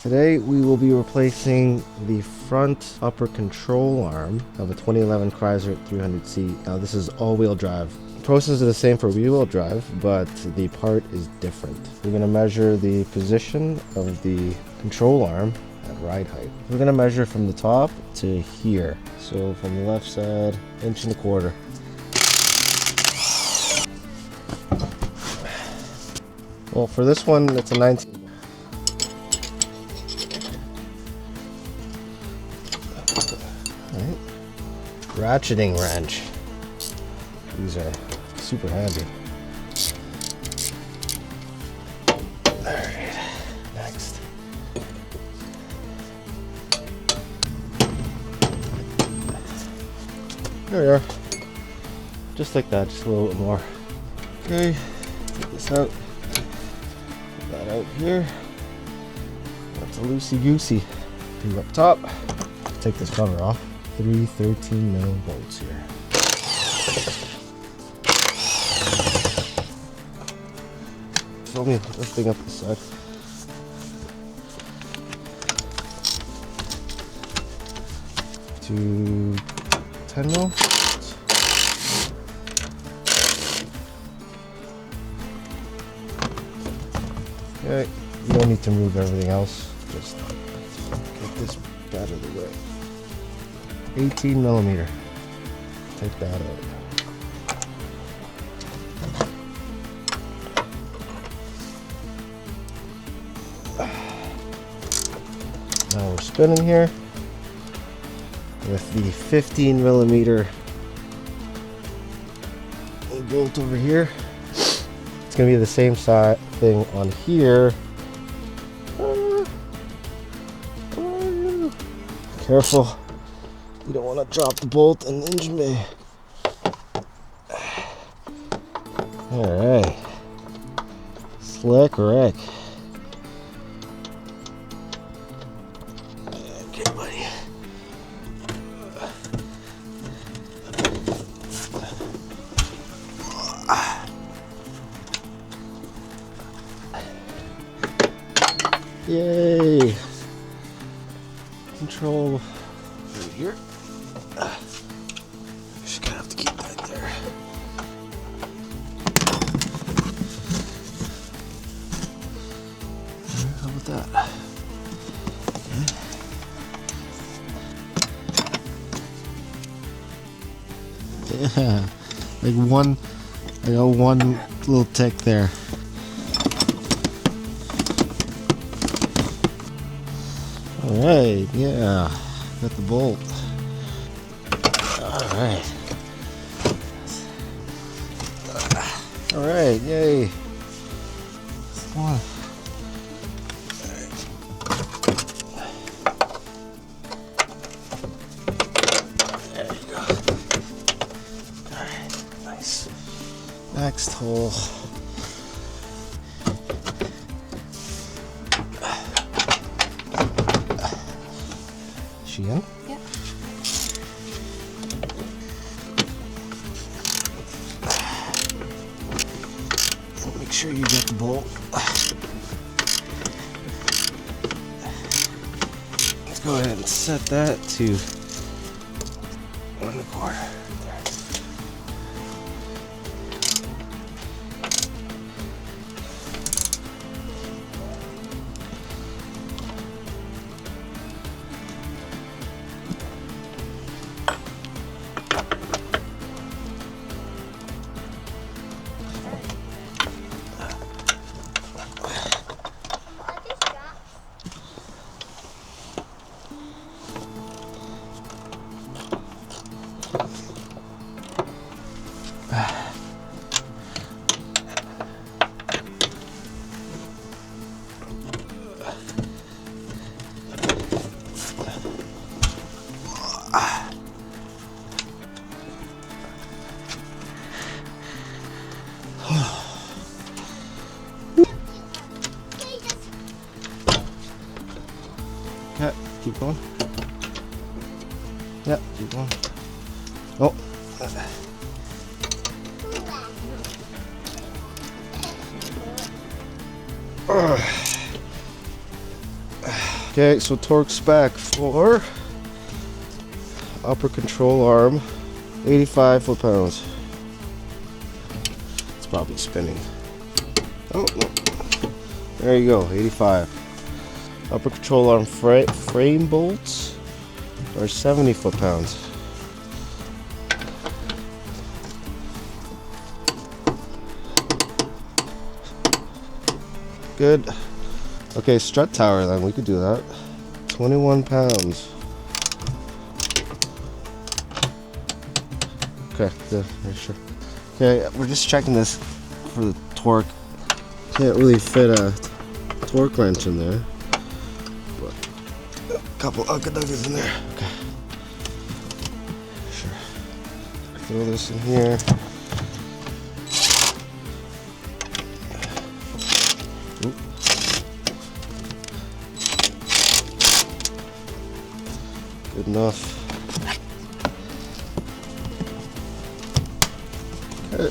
Today we will be replacing the front upper control arm of a 2011 Chrysler 300C. Now this is all-wheel drive. The process is the same for wheel drive, but the part is different. We're going to measure the position of the control arm at ride height. We're going to measure from the top to here. So from the left side, 1.25 inches. Well, for this one, it's a 19. Right. Ratcheting wrench. These are super handy. Alright, next. There we are. Just like that, just a little bit more. Okay, take this out. Put that out here. That's a loosey-goosey. Two up top. Take this cover off. 3 13mm bolts here. Fill me this thing up the side. To 10mm. Okay, you don't need to move everything else. Just get this out of the way. 18mm. Take that out. Now we're spinning here with the 15mm bolt over here. It's going to be the same side thing on here. Careful. You don't want to drop the bolt and injure me. Alright. Slick Rick. Okay, buddy. Yay! Control right here. Just gonna have to keep that there. How about that? Okay. Yeah, like I got one little tick there. Alright, yeah, got the bolt. Alright. Alright, yay. Come on. There you go. Alright, nice. Next hole. She in? Yep. Make sure you get the bolt. Let's go ahead and set that to 1.25. Okay, keep going. Yeah, keep going. Oh. Okay, so torque spec for upper control arm, 85 foot-pounds. It's probably spinning. Oh, no. There you go, 85. Upper control arm frame bolts are 70 foot-pounds. Good. Okay, strut tower then, we could do that. 21 pounds. Okay, good, very sure. Okay, we're just checking this for the torque. Can't really fit a torque wrench in there. But a couple uckaduggers in there. Okay. Sure. Throw this in here. Oop. Good enough. Okay.